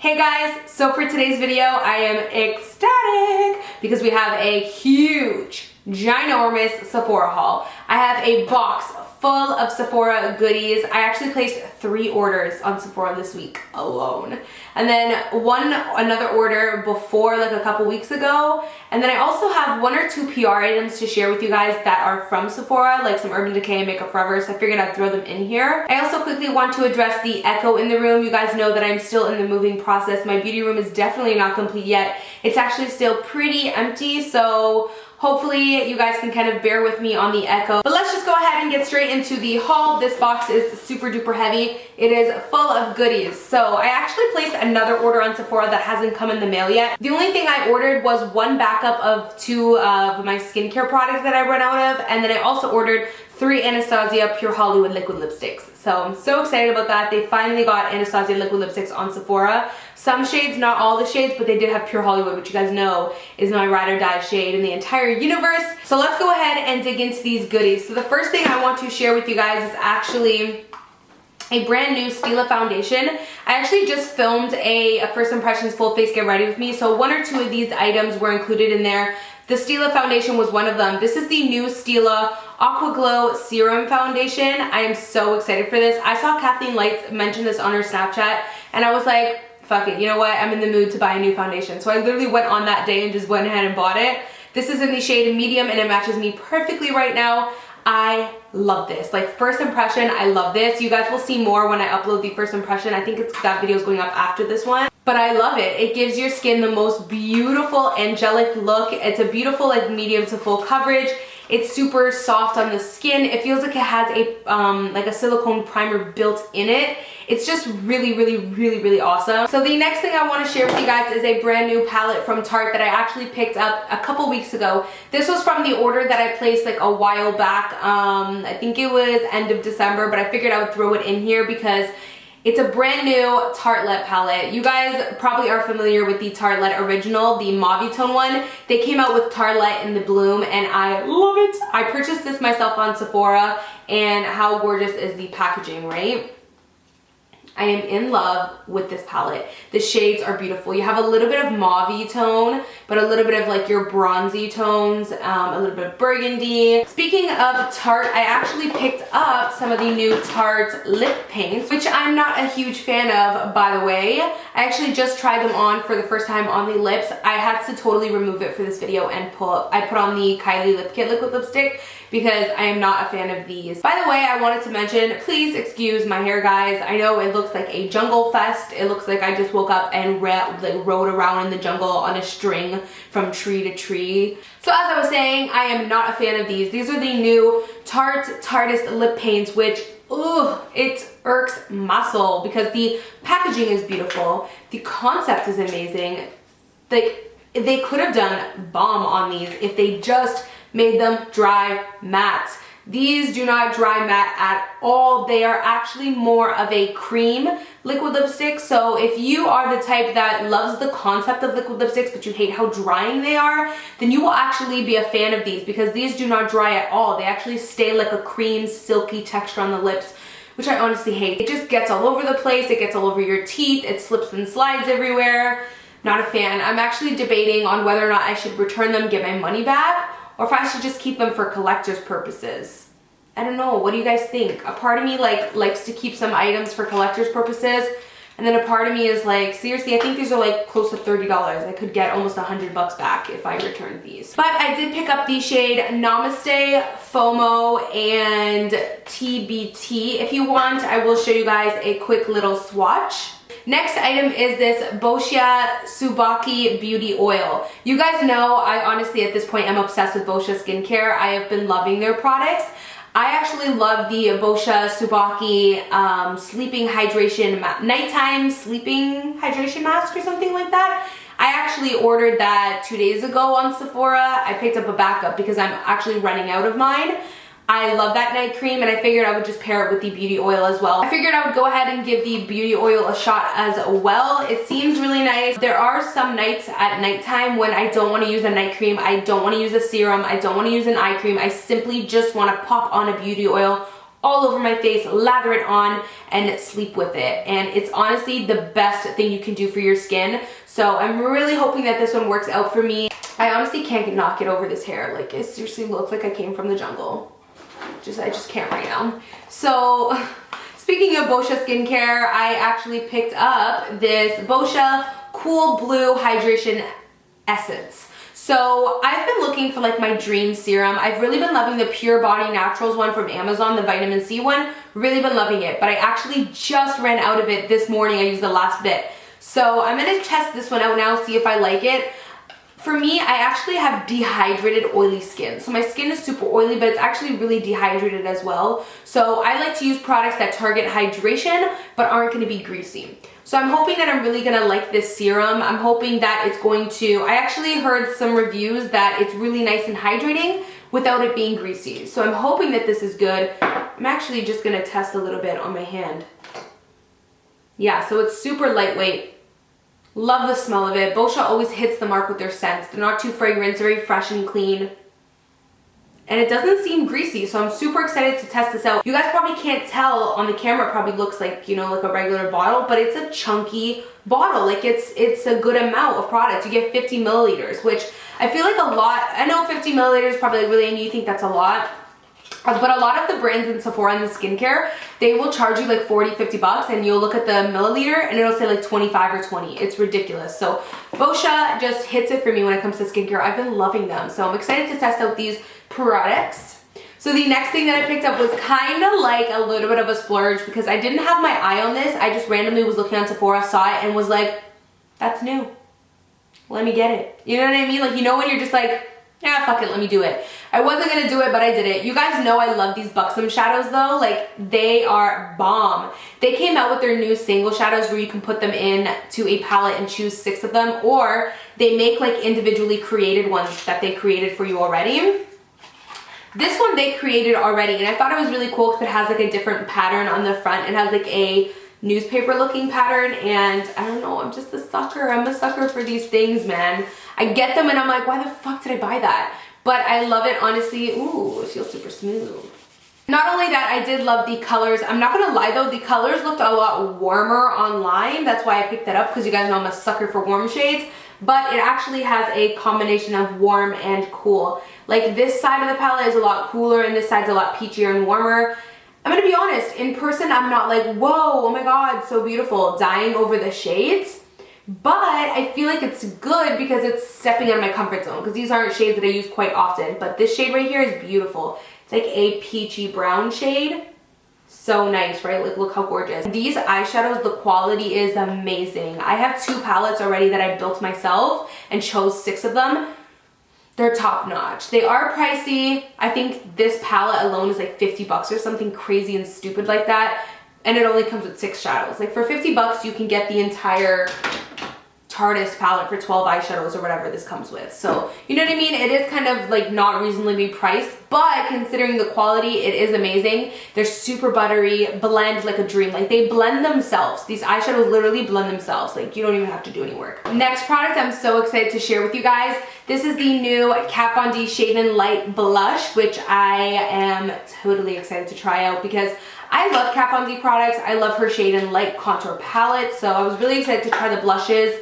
Hey guys, so for today's video, I am ecstatic because we have a huge, ginormous Sephora haul. I have a box full of Sephora goodies. I actually placed 3 orders on Sephora this week alone. And then another order before, like a couple weeks ago. And then I also have 1 or 2 PR items to share with you guys that are from Sephora, like some Urban Decay and Makeup Forever, so I figured I'd throw them in here. I also quickly want to address the echo in the room. You guys know that I'm still in the moving process. My beauty room is definitely not complete yet. It's actually still pretty empty, so hopefully you guys can kind of bear with me on the echo. But let's just go ahead and get straight into the haul. This box is super duper heavy. It is full of goodies. So I actually placed another order on Sephora that hasn't come in the mail yet. The only thing I ordered was 1 backup of 2 of my skincare products that I ran out of. And then I also ordered 3 Anastasia Pure Hollywood liquid lipsticks. So I'm so excited about that. They finally got Anastasia liquid lipsticks on Sephora. Some shades, not all the shades, but they did have Pure Hollywood, which you guys know is my ride or die shade in the entire universe. So let's go ahead and dig into these goodies. So the first thing I want to share with you guys is actually a brand new Stila foundation. I actually just filmed a first impressions full face get ready with me. So 1 or 2 of these items were included in there. The Stila foundation was one of them. This is the new Stila Aqua Glow Serum Foundation. I am so excited for this. I saw Kathleen Lights mention this on her Snapchat and I was like, fuck it, you know what? I'm in the mood to buy a new foundation. So I literally went on that day and just went ahead and bought it. This is in the shade medium and it matches me perfectly right now. I love this. Like, first impression, I love this. You guys will see more when I upload the first impression. I think that video is going up after this one. But I love it. It gives your skin the most beautiful angelic look. It's a beautiful like medium to full coverage. It's super soft on the skin. It feels like it has a like a silicone primer built in it. It's just really awesome. So the next thing I want to share with you guys is a brand new palette from Tarte that I actually picked up a couple weeks ago. This was from the order that I placed like a while back. I think it was end of December, but I figured I would throw it in here because it's a brand new Tartelette palette. You guys probably are familiar with the Tartelette original, the mauve tone one. They came out with Tartelette in the bloom and I love it. I purchased this myself on Sephora and how gorgeous is the packaging, right? I am in love with this palette. The shades are beautiful. You have a little bit of mauve tone, but a little bit of like your bronzy tones, a little bit of burgundy. Speaking of Tarte, I actually picked up some of the new Tarte lip paints, which I'm not a huge fan of, by the way. I actually just tried them on for the first time on the lips. I had to totally remove it for this video and I put on the Kylie Lip Kit liquid lipstick because I am not a fan of these. By the way, I wanted to mention, please excuse my hair, guys. I know it looks like a jungle fest. It looks like I just woke up and rode around in the jungle on a string from tree to tree. So as I was saying, I am not a fan of these. These are the new Tarteist lip paints, which, it irks my soul because the packaging is beautiful. The concept is amazing. Like, they could have done bomb on these if they just made them dry matte. These do not dry matte at all. They are actually more of a cream liquid lipstick. So if you are the type that loves the concept of liquid lipsticks but you hate how drying they are, then you will actually be a fan of these because these do not dry at all. They actually stay like a cream silky texture on the lips, which I honestly hate. It just gets all over the place. It gets all over your teeth. It slips and slides everywhere. Not a fan. I'm actually debating on whether or not I should return them, get my money back, or if I should just keep them for collector's purposes. I don't know, what do you guys think? A part of me likes to keep some items for collector's purposes, and then a part of me is like, seriously, I think these are like close to $30. I could get almost $100 back if I returned these. But I did pick up the shade Namaste, FOMO, and TBT. If you want, I will show you guys a quick little swatch. Next item is this Boscia Subaki Beauty Oil. You guys know I honestly at this point am obsessed with Boscia skincare. I have been loving their products. I actually love the Boscia Subaki sleeping hydration, nighttime sleeping hydration mask or something like that. I actually ordered that 2 days ago on Sephora. I picked up a backup because I'm actually running out of mine. I love that night cream and I figured I would just pair it with the beauty oil as well. I figured I would go ahead and give the beauty oil a shot as well. It seems really nice. There are some nights at nighttime when I don't want to use a night cream, I don't want to use a serum, I don't want to use an eye cream. I simply just want to pop on a beauty oil all over my face, lather it on, and sleep with it. And it's honestly the best thing you can do for your skin. So I'm really hoping that this one works out for me. I honestly can't not get over this hair. Like, it seriously looks like I came from the jungle. I just can't right now. So speaking of Boscia skincare, I actually picked up this Boscia Cool Blue Hydration Essence. So I've been looking for like my dream serum. I've really been loving the Pure Body Naturals one from Amazon, the vitamin C one. Really been loving it, but I actually just ran out of it this morning. I used the last bit. So I'm gonna test this one out now, see if I like it. For me, I actually have dehydrated oily skin. So my skin is super oily, but it's actually really dehydrated as well. So I like to use products that target hydration, but aren't gonna be greasy. So I'm hoping that I'm really gonna like this serum. I'm hoping that it's going to, I actually heard some reviews that it's really nice and hydrating without it being greasy. So I'm hoping that this is good. I'm actually just gonna test a little bit on my hand. Yeah, so it's super lightweight. Love the smell of it. Boscia always hits the mark with their scents. They're not too fragrant, very fresh and clean. And it doesn't seem greasy, so I'm super excited to test this out. You guys probably can't tell on the camera, it probably looks like, you know, like a regular bottle, but it's a chunky bottle. Like it's a good amount of product. You get 50 milliliters, which I feel like a lot. I know 50 milliliters probably like really, and you think that's a lot. But a lot of the brands in Sephora and the skincare, they will charge you like 40, 50 bucks, and you'll look at the milliliter and it'll say like 25 or 20. It's ridiculous. So Boscia just hits it for me when it comes to skincare. I've been loving them. So I'm excited to test out these products. So the next thing that I picked up was kind of like a little bit of a splurge because I didn't have my eye on this. I just randomly was looking on Sephora, saw it, and was like, that's new. Let me get it. You know what I mean? Like, you know when you're just like, yeah, fuck it, let me do it. I wasn't gonna do it, but I did it. You guys know I love these Buxom shadows though. Like, they are bomb. They came out with their new single shadows where you can put them in to a palette and choose 6 of them, or they make like individually created ones that they created for you already. This one they created already, and I thought it was really cool because it has like a different pattern on the front. It has like a newspaper looking pattern, and I don't know, I'm just a sucker. I'm a sucker for these things, man. I get them and I'm like, why the fuck did I buy that? But I love it, honestly. Ooh, it feels super smooth. Not only that, I did love the colors. I'm not gonna lie though, the colors looked a lot warmer online. That's why I picked that up, because you guys know I'm a sucker for warm shades. But it actually has a combination of warm and cool. Like, this side of the palette is a lot cooler and this side's a lot peachier and warmer. I'm gonna be honest, in person I'm not like, whoa, oh my god, so beautiful, dying over the shades. But I feel like it's good because it's stepping out of my comfort zone, because these aren't shades that I use quite often. But this shade right here is beautiful. It's like a peachy brown shade. So nice, right? Like, look how gorgeous. These eyeshadows, the quality is amazing. I have 2 palettes already that I built myself and chose 6 of them. They're top notch. They are pricey. I think this palette alone is like 50 bucks or something crazy and stupid like that. And it only comes with 6 shadows. Like, for 50 bucks, you can get the entire Tarte palette for 12 eyeshadows or whatever this comes with. So, you know what I mean? It is kind of like not reasonably priced, but considering the quality, it is amazing. They're super buttery, blend like a dream. Like, they blend themselves. These eyeshadows literally blend themselves. Like, you don't even have to do any work. Next product I'm so excited to share with you guys. This is the new Kat Von D Shade and Light Blush, which I am totally excited to try out because I love Kat Von D products. I love her Shade and Light contour palette, so I was really excited to try the blushes.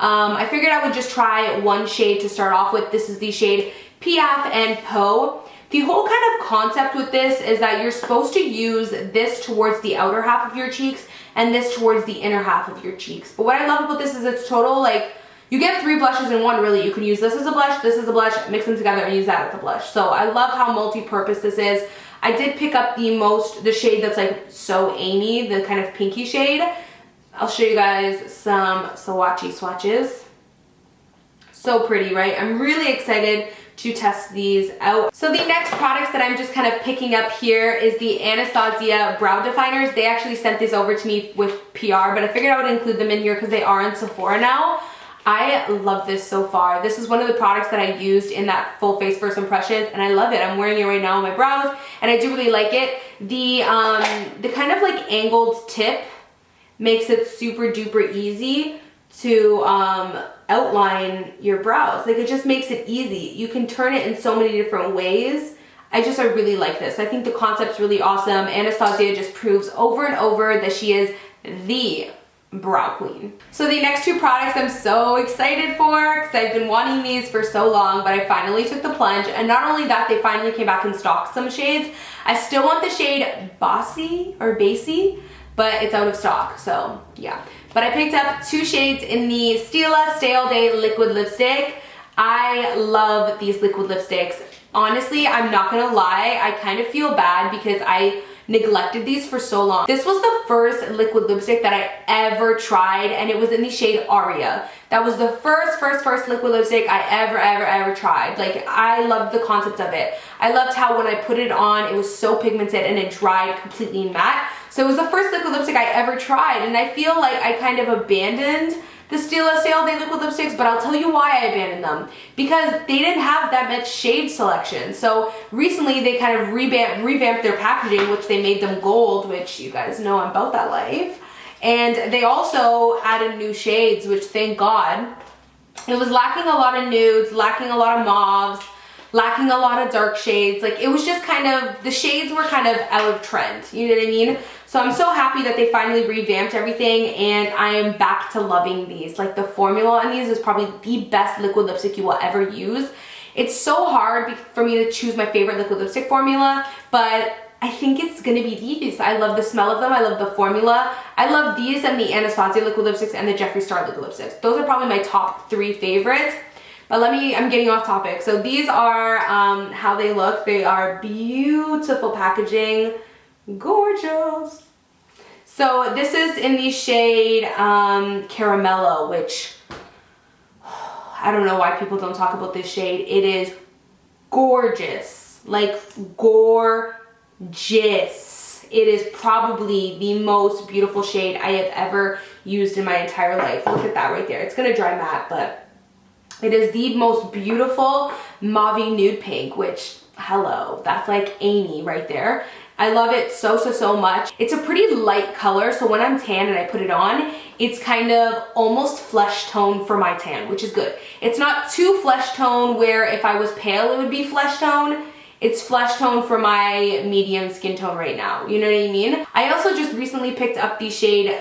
I figured I would just try one shade to start off with. This is the shade Piaf and Po. The whole kind of concept with this is that you're supposed to use this towards the outer half of your cheeks and this towards the inner half of your cheeks. But what I love about this is it's total, like, you get 3 blushes in one, really. You can use this as a blush, this as a blush, mix them together and use that as a blush. So I love how multi-purpose this is. I did pick up the shade that's like So Amy, the kind of pinky shade. I'll show you guys some swatchy swatches. So pretty, right? I'm really excited to test these out. So the next products that I'm just kind of picking up here is the Anastasia brow definers. They actually sent these over to me with PR, but I figured I would include them in here because they are in Sephora now. I love this so far. This is one of the products that I used in that full face first impressions, and I love it. I'm wearing it right now on my brows, and I do really like it. The kind of like angled tip makes it super duper easy to outline your brows. Like, it just makes it easy. You can turn it in so many different ways. I really like this. I think the concept's really awesome. Anastasia just proves over and over that she is the brow queen. So the next two products I'm so excited for because I've been wanting these for so long, but I finally took the plunge. And not only that, they finally came back in stock, some shades. I still want the shade Boscia or Basie, but it's out of stock, so yeah. But I picked up two shades in the Stila Stay All Day liquid lipstick. I love these liquid lipsticks. Honestly, I'm not gonna lie, I kind of feel bad because I neglected these for so long. This was the first liquid lipstick that I ever tried, and it was in the shade Aria. That was the first liquid lipstick I ever tried. Like, I loved the concept of it. I loved how when I put it on, it was so pigmented and it dried completely matte. So it was the first liquid lipstick I ever tried, and I feel like I kind of abandoned the Stila Stay All Day liquid lipsticks, but I'll tell you why I abandoned them. Because they didn't have that much shade selection. So recently they kind of revamped their packaging, which they made them gold, which you guys know I'm about that life. And they also added new shades, which thank God. It was lacking a lot of nudes, lacking a lot of mauves, lacking a lot of dark shades. Like, it was just kind of, the shades were kind of out of trend, you know what I mean? So I'm so happy that they finally revamped everything, and I am back to loving these. Like, the formula on these is probably the best liquid lipstick you will ever use. It's so hard for me to choose my favorite liquid lipstick formula, but I think it's gonna be these. I love the smell of them, I love the formula. I love these and the Anastasia liquid lipsticks and the Jeffree Star liquid lipsticks. Those are probably my top 3 favorites. But I'm getting off topic. So these are how they look. They are beautiful packaging, gorgeous. So this is in the shade Caramello, which I don't know why people don't talk about this shade. It is gorgeous, like gorgeous. It is probably the most beautiful shade I have ever used in my entire life. Look at that right there. It's gonna dry matte, but it is the most beautiful mauve nude pink, which, hello, that's like Amy right there. I love it so much. It's a pretty light color, so when I'm tan and I put it on, it's kind of almost flesh tone for my tan, which is good. It's not too flesh tone where if I was pale it would be flesh tone. It's flesh tone for my medium skin tone right now, you know what I mean? I also just recently picked up the shade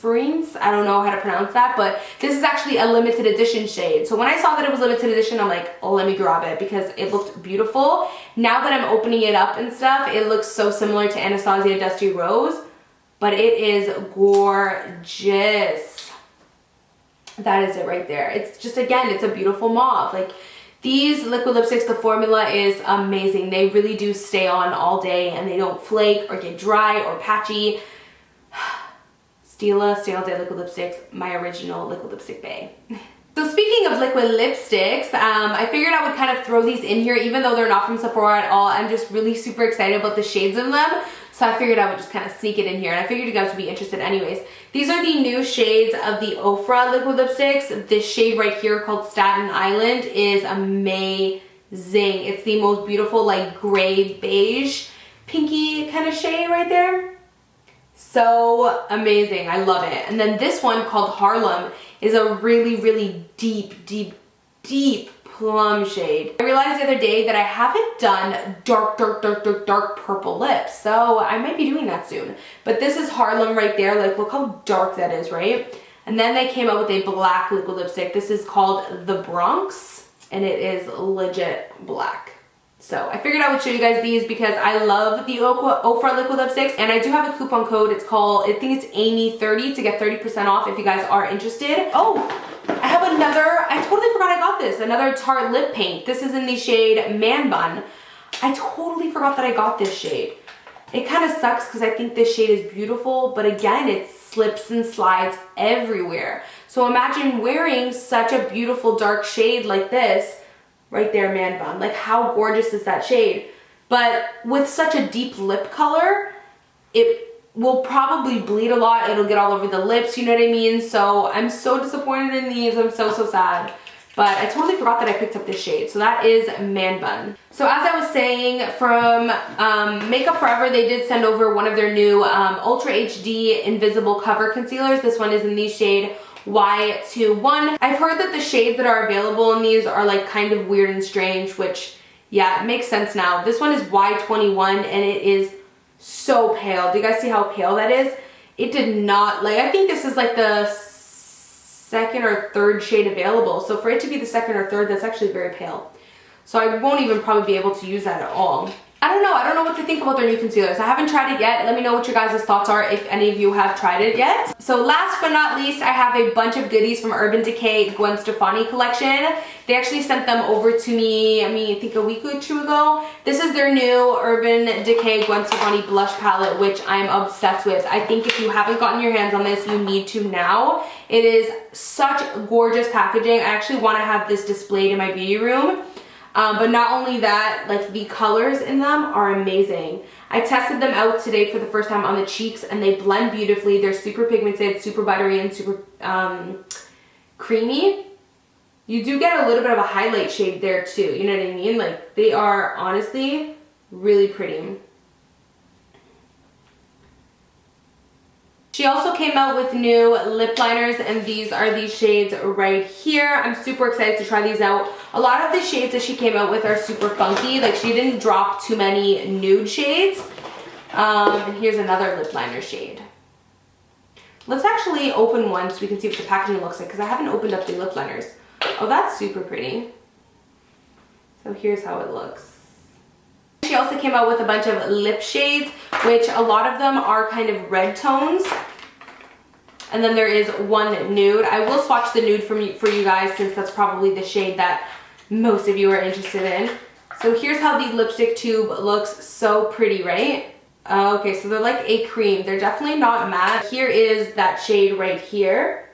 Ference, I don't know how to pronounce that, but this is actually a limited edition shade. So when I saw that it was limited edition, I'm like, oh, let me grab it because it looked beautiful. Now that I'm opening it up and stuff, it looks so similar to Anastasia Dusty Rose, but it is gorgeous. That is it right there. It's just, again, it's a beautiful mauve. Like, these liquid lipsticks, the formula is amazing. They really do stay on all day and they don't flake or get dry or patchy. Stila Stay All Day liquid lipsticks, my original liquid lipstick bae. So speaking of liquid lipsticks, I figured I would kind of throw these in here even though they're not from Sephora at all. I'm just really super excited about the shades of them. So I figured I would just kind of sneak it in here, and I figured you guys would be interested anyways. These are the new shades of the Ofra liquid lipsticks. This shade right here called Staten Island is amazing. It's the most beautiful like gray beige pinky kind of shade right there. So amazing, I love it. And then this one called Harlem is a really deep plum shade. I realized the other day that I haven't done dark purple lips, so I might be doing that soon. But this is Harlem right there. Like, look how dark that is, right? And then they came out with a black liquid lipstick. This is called The Bronx, and it is legit black. So I figured I would show you guys these because I love the Ofra liquid lipsticks, and I do have a coupon code. It's called, I think it's Amy30 to get 30% off if you guys are interested. Oh, I have another, I totally forgot I got this, another Tarte lip paint. This is in the shade Man Bun. I totally forgot that I got this shade. It kind of sucks because I think this shade is beautiful, but again, it slips and slides everywhere. So imagine wearing such a beautiful dark shade like this, right there, Man Bun. Like, how gorgeous is that shade? But with such a deep lip color, it will probably bleed a lot. It'll get all over the lips, you know what I mean? So I'm so disappointed in these. I'm so sad. But I totally forgot that I picked up this shade. So that is Man Bun. So as I was saying, from Makeup Forever, they did send over one of their new Ultra HD Invisible Cover Concealers. This one is in the shade Y21. I've heard that the shades that are available in these are like kind of weird and strange, which yeah, it makes sense now. This one is Y21 and it is so pale. Do you guys see how pale that is? It did not, like, I think this is like the second or third shade available. So for it to be the second or third, that's actually very pale. So I won't even probably be able to use that at all. I don't know what to think about their new concealers. I haven't tried it yet. Let me know what your guys' thoughts are if any of you have tried it yet. So last but not least, I have a bunch of goodies from Urban Decay Gwen Stefani collection. They actually sent them over to me, I think a week or two ago. This is their new Urban Decay Gwen Stefani blush palette, which I'm obsessed with. I think if you haven't gotten your hands on this, you need to now. It is such gorgeous packaging. I actually want to have this displayed in my beauty room. But not only that, like the colors in them are amazing. I tested them out today for the first time on the cheeks and they blend beautifully. They're super pigmented, super buttery, and super creamy. You do get a little bit of a highlight shade there too, you know what I mean? Like they are honestly really pretty. She also came out with new lip liners and these are these shades right here. I'm super excited to try these out. A lot of the shades that she came out with are super funky. Like she didn't drop too many nude shades. And here's another lip liner shade. Let's actually open one so we can see what the packaging looks like because I haven't opened up the lip liners. Oh, that's super pretty. So here's how it looks. She also came out with a bunch of lip shades, which a lot of them are kind of red tones. And then there is one nude. I will swatch the nude for you guys since that's probably the shade that most of you are interested in. So here's how the lipstick tube looks. So pretty, right? Okay, so they're like a cream. They're definitely not matte. Here is that shade right here.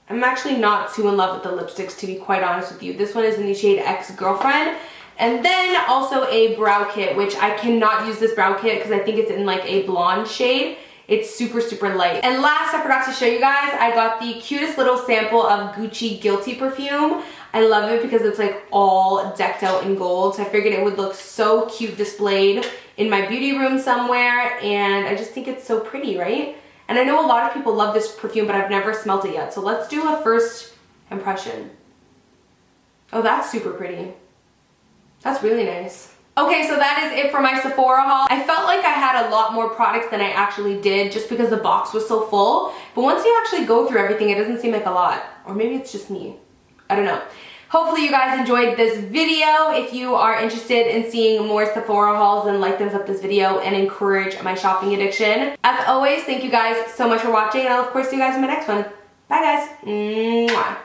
I'm actually not too in love with the lipsticks, to be quite honest with you. This one is in the shade Ex-Girlfriend. And then also a brow kit, which I cannot use this brow kit because I think it's in like a blonde shade. It's super, super light. And last, I forgot to show you guys, I got the cutest little sample of Gucci Guilty perfume. I love it because it's like all decked out in gold. So I figured it would look so cute displayed in my beauty room somewhere. And I just think it's so pretty, right? And I know a lot of people love this perfume, but I've never smelled it yet. So let's do a first impression. Oh, that's super pretty. That's really nice. Okay, so that is it for my Sephora haul. I felt like I had a lot more products than I actually did just because the box was so full. But once you actually go through everything, it doesn't seem like a lot. Or maybe it's just me. I don't know. Hopefully you guys enjoyed this video. If you are interested in seeing more Sephora hauls, then like, thumbs up this video and encourage my shopping addiction. As always, thank you guys so much for watching, and I'll of course see you guys in my next one. Bye guys. Mwah.